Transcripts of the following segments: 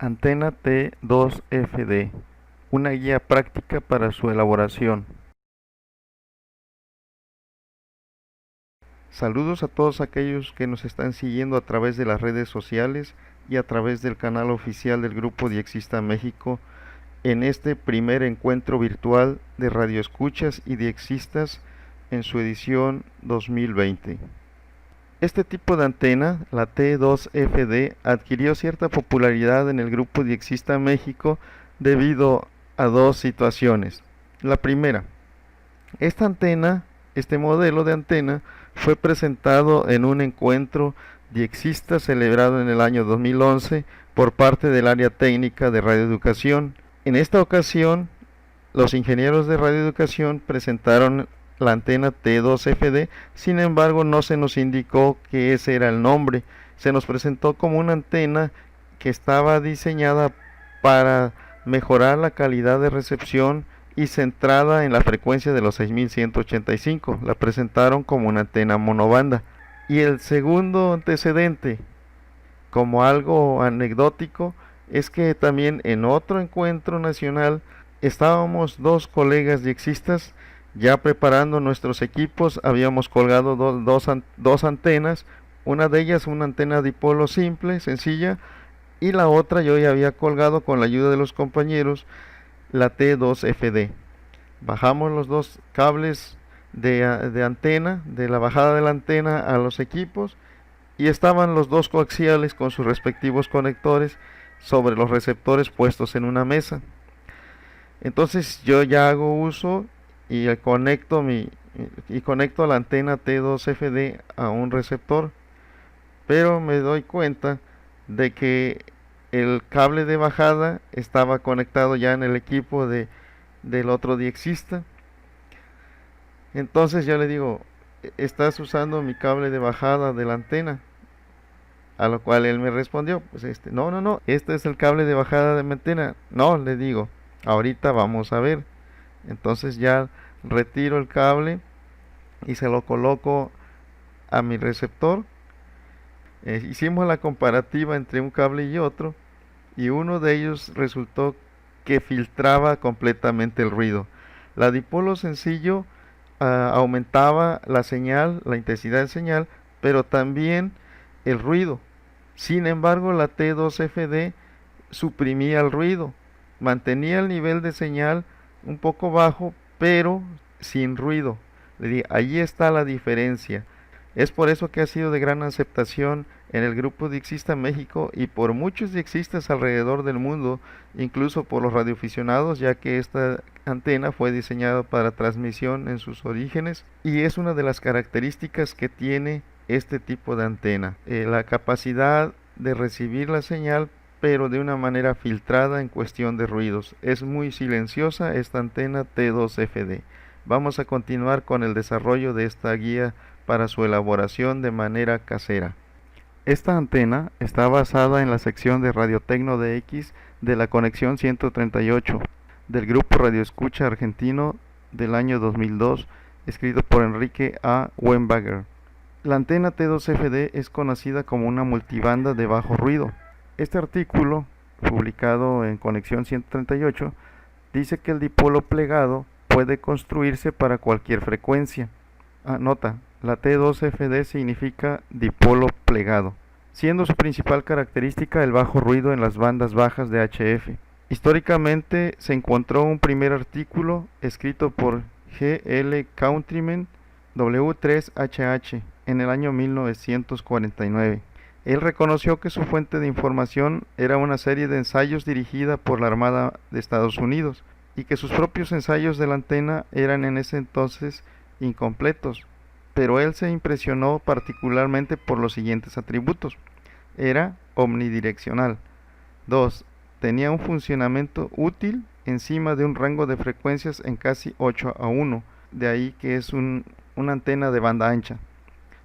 Antena T2FD, una guía práctica para su elaboración. Saludos a todos aquellos que nos están siguiendo a través de las redes sociales y a través del canal oficial del Grupo Diexista México en este primer encuentro virtual de radioescuchas y diexistas en su edición 2020. Este tipo de antena, la T2FD, adquirió cierta popularidad en el Grupo Diexista México debido a dos situaciones. La primera, este modelo de antena, fue presentado en un encuentro diexista celebrado en el año 2011 por parte del área técnica de radioeducación. En esta ocasión, los ingenieros de radioeducación presentaron la antena T2FD, sin embargo no se nos indicó que ese era el nombre. Se nos presentó como una antena que estaba diseñada para mejorar la calidad de recepción y centrada en la frecuencia de los 6185. La presentaron como una antena monobanda. Y el segundo antecedente, como algo anecdótico, es que también en otro encuentro nacional estábamos dos colegas diexistas ya preparando nuestros equipos. Habíamos colgado dos antenas, una de ellas una antena dipolo simple, sencilla, y la otra yo ya había colgado con la ayuda de los compañeros la T2FD. Bajamos los dos cables de antena, de la bajada de la antena a los equipos, y estaban los dos coaxiales con sus respectivos conectores sobre los receptores puestos en una mesa. Entonces yo ya hago uso y conecto la antena T2FD a un receptor, pero me doy cuenta de que el cable de bajada estaba conectado ya en el equipo del otro diexista. Entonces yo le digo, estás usando mi cable de bajada de la antena. A lo cual él me respondió, pues no, este es el cable de bajada de mi antena. No, le digo, ahorita vamos a ver. Entonces ya retiro el cable y se lo coloco a mi receptor. Hicimos la comparativa entre un cable y otro, y uno de ellos resultó que filtraba completamente el ruido. La dipolo sencillo aumentaba la señal, la intensidad de señal, pero también el ruido. Sin embargo, la T2FD suprimía el ruido, mantenía el nivel de señal un poco bajo, pero sin ruido. Allí está la diferencia. Es por eso que ha sido de gran aceptación en el Grupo Diexista México y por muchos diexistas alrededor del mundo, incluso por los radioaficionados, ya que esta antena fue diseñada para transmisión en sus orígenes y es una de las características que tiene este tipo de antena, la capacidad de recibir la señal pero de una manera filtrada en cuestión de ruidos. Es muy silenciosa esta antena T2FD. Vamos a continuar con el desarrollo de esta guía para su elaboración de manera casera. Esta antena está basada en la sección de Radiotecno DX de la conexión 138 del grupo Radioescucha argentino del año 2002, escrito por Enrique A. Weinberger. La antena T2FD es conocida como una multibanda de bajo ruido. Este artículo, publicado en Conexión 138, dice que el dipolo plegado puede construirse para cualquier frecuencia. Nota, la T2FD significa dipolo plegado, siendo su principal característica el bajo ruido en las bandas bajas de HF. Históricamente se encontró un primer artículo escrito por G. L. Countryman W3HH en el año 1949. Él reconoció que su fuente de información era una serie de ensayos dirigida por la Armada de Estados Unidos y que sus propios ensayos de la antena eran en ese entonces incompletos, pero él se impresionó particularmente por los siguientes atributos. Era omnidireccional. 2. Tenía un funcionamiento útil encima de un rango de frecuencias en casi 8:1, de ahí que es una antena de banda ancha.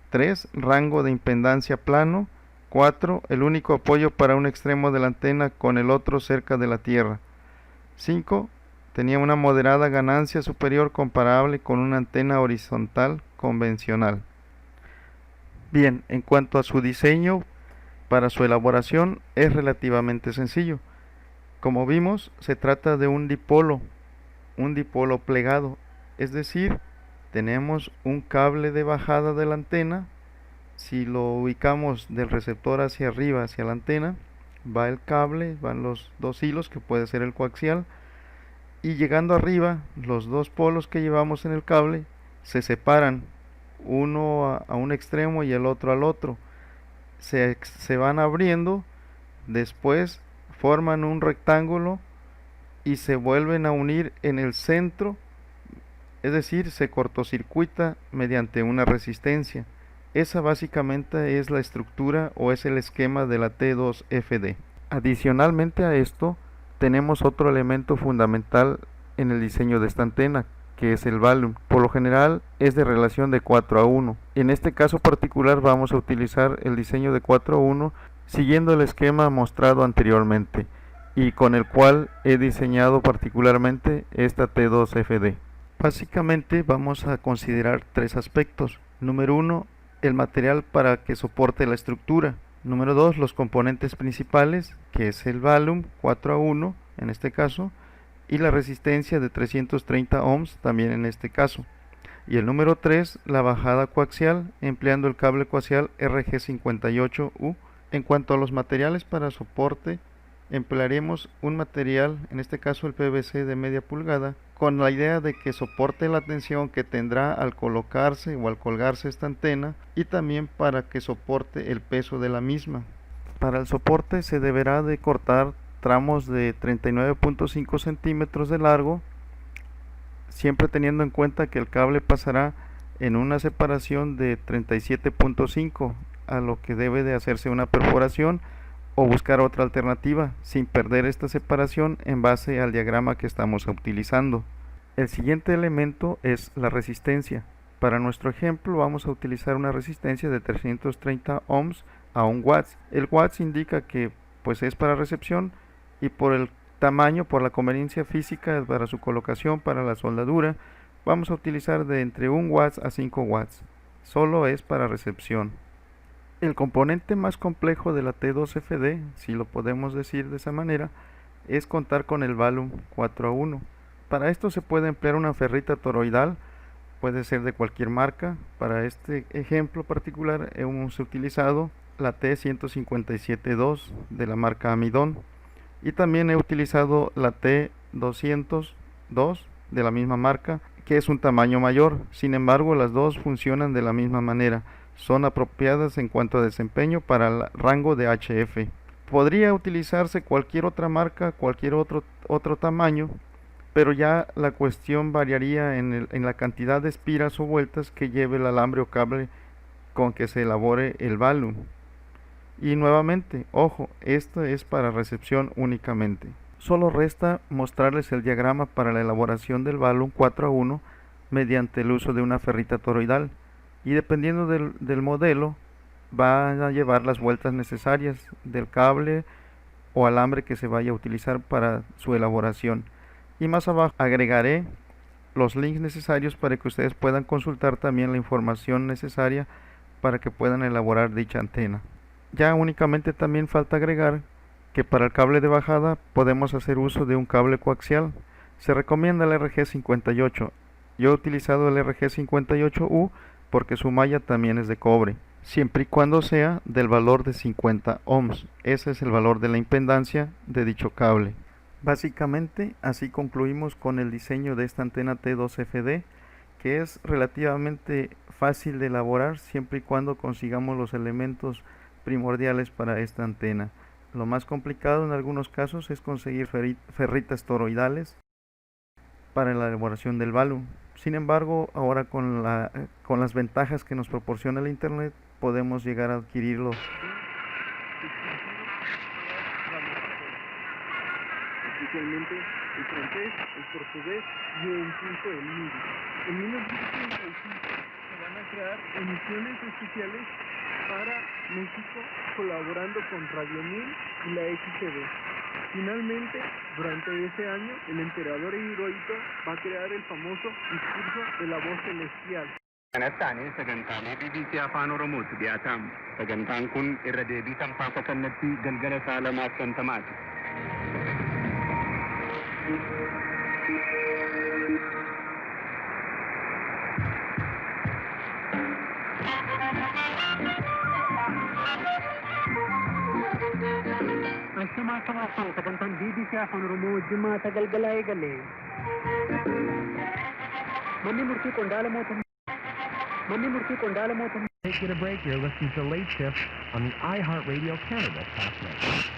3. Rango de impedancia plano. 4. El único apoyo para un extremo de la antena con el otro cerca de la Tierra. 5. Tenía una moderada ganancia superior comparable con una antena horizontal convencional. Bien, en cuanto a su diseño, Para su elaboración es relativamente sencillo. Como vimos, se trata de un dipolo plegado, es decir, tenemos un cable de bajada de la antena. Si lo ubicamos del receptor hacia arriba, hacia la antena, va el cable, van los dos hilos, que puede ser el coaxial, y llegando arriba, los dos polos que llevamos en el cable se separan, uno a un extremo y el otro al otro. Se van abriendo, después forman un rectángulo y se vuelven a unir en el centro, es decir, se cortocircuita mediante una resistencia. Esa básicamente es la estructura o es el esquema de la T2FD. Adicionalmente a esto, tenemos otro elemento fundamental en el diseño de esta antena, que es el volume. Por lo general es de relación de 4 a 1. En este caso particular vamos a utilizar el diseño de 4 a 1 siguiendo el esquema mostrado anteriormente y con el cual he diseñado particularmente esta T2FD. Básicamente vamos a considerar tres aspectos. Número 1, el material para que soporte la estructura. Número 2, los componentes principales, que es el volume 4 a 1 en este caso, y la resistencia de 330 ohms también en este caso. Y el número 3, la bajada coaxial, empleando el cable coaxial RG58U. En cuanto a los materiales para soporte, emplearemos un material, en este caso el PVC de media pulgada, con la idea de que soporte la tensión que tendrá al colocarse o al colgarse esta antena, y también para que soporte el peso de la misma. Para el soporte se deberá de cortar tramos de 39.5 centímetros de largo, siempre teniendo en cuenta que el cable pasará en una separación de 37.5, a lo que debe de hacerse una perforación o buscar otra alternativa sin perder esta separación en base al diagrama que estamos utilizando. El siguiente elemento es la resistencia. Para nuestro ejemplo vamos a utilizar una resistencia de 330 ohms a 1 watts. El watts indica que pues es para recepción, y por el tamaño, por la conveniencia física para su colocación, para la soldadura, vamos a utilizar de entre 1 watts a 5 watts. Solo es para recepción. El componente más complejo de la T2FD, si lo podemos decir de esa manera, es contar con el volume 4 a 1. Para esto se puede emplear una ferrita toroidal, puede ser de cualquier marca. Para este ejemplo particular hemos utilizado la T157-2 de la marca Amidon, y también he utilizado la T202 de la misma marca, que es un tamaño mayor. Sin embargo, las dos funcionan de la misma manera, son apropiadas en cuanto a desempeño para el rango de HF. Podría utilizarse cualquier otra marca, cualquier otro tamaño, pero ya la cuestión variaría en la cantidad de espiras o vueltas que lleve el alambre o cable con que se elabore el volume. Y nuevamente, ojo, esto es para recepción únicamente. Solo resta mostrarles el diagrama para la elaboración del volume 4 a 1 mediante el uso de una ferrita toroidal, y dependiendo del modelo van a llevar las vueltas necesarias del cable o alambre que se vaya a utilizar para su elaboración. Y más abajo agregaré los links necesarios para que ustedes puedan consultar también la información necesaria para que puedan elaborar dicha antena. Ya únicamente también falta agregar que para el cable de bajada podemos hacer uso de un cable coaxial. Se recomienda el RG58. Yo he utilizado el RG58U porque su malla también es de cobre, siempre y cuando sea del valor de 50 ohms. Ese es el valor de la impedancia de dicho cable. Básicamente así concluimos con el diseño de esta antena T2FD, que es relativamente fácil de elaborar siempre y cuando consigamos los elementos primordiales para esta antena. Lo más complicado en algunos casos es conseguir ferritas toroidales para la elaboración del volume. Sin embargo, ahora con las ventajas que nos proporciona el internet, podemos llegar a adquirirlo. Especialmente el francés, el portugués y incluso el MIDI. En 1935 se van a crear emisiones especiales para México, colaborando con Radio 1000 y la XCB. Finalmente, durante ese año, el emperador Hirohito va a crear el famoso discurso de la voz celestial. Kanatti sagantaalee BBC Afaan Oromooti dhiyaatamu. Sagantaan kun irra deebii tamsaasa kallattii galgala sa'a 2:50. Ashamaa sabaa sagantaan BBC Afaan Oromoo jimaata galgalaa eegale. Manni murtii qondaala mootummaa. Taking a break here, listening to Late Shift on the iHeartRadio Canada Talk Network.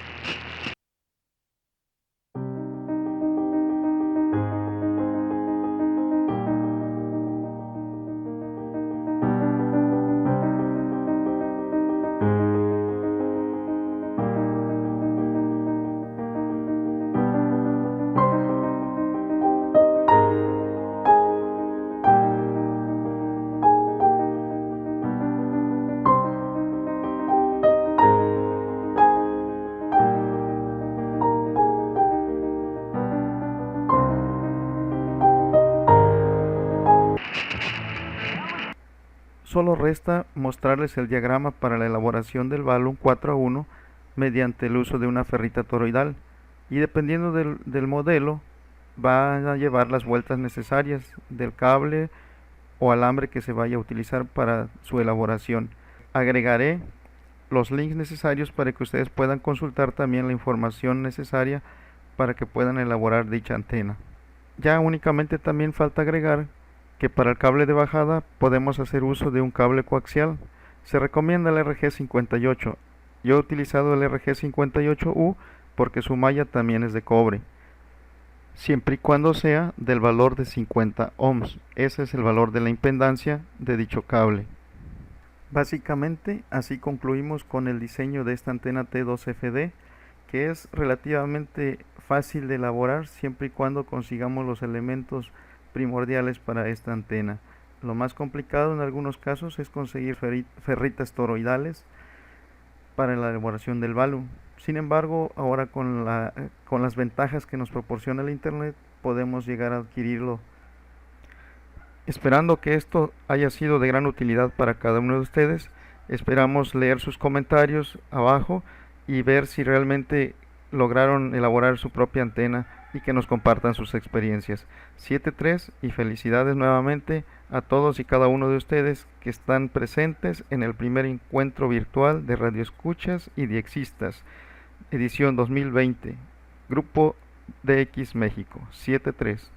Solo resta mostrarles el diagrama para la elaboración del balun 4-1 mediante el uso de una ferrita toroidal, y dependiendo del modelo va a llevar las vueltas necesarias del cable o alambre que se vaya a utilizar para su elaboración. Agregaré los links necesarios para que ustedes puedan consultar también la información necesaria para que puedan elaborar dicha antena. Ya únicamente también falta agregar que para el cable de bajada podemos hacer uso de un cable coaxial. Se recomienda el RG58. Yo he utilizado el RG58U porque su malla también es de cobre, siempre y cuando sea del valor de 50 ohms. Ese es el valor de la impedancia de dicho cable. Básicamente así concluimos con el diseño de esta antena T2FD, que es relativamente fácil de elaborar siempre y cuando consigamos los elementos primordiales para esta antena. Lo más complicado en algunos casos es conseguir ferritas toroidales para la elaboración del balun. Sin embargo, ahora con las ventajas que nos proporciona el internet podemos llegar a adquirirlo. Esperando que esto haya sido de gran utilidad para cada uno de ustedes, esperamos leer sus comentarios abajo y ver si realmente lograron elaborar su propia antena y que nos compartan sus experiencias. 7-3 y felicidades nuevamente a todos y cada uno de ustedes que están presentes en el primer encuentro virtual de radioescuchas y diexistas, edición 2020, Grupo DX México. 7-3.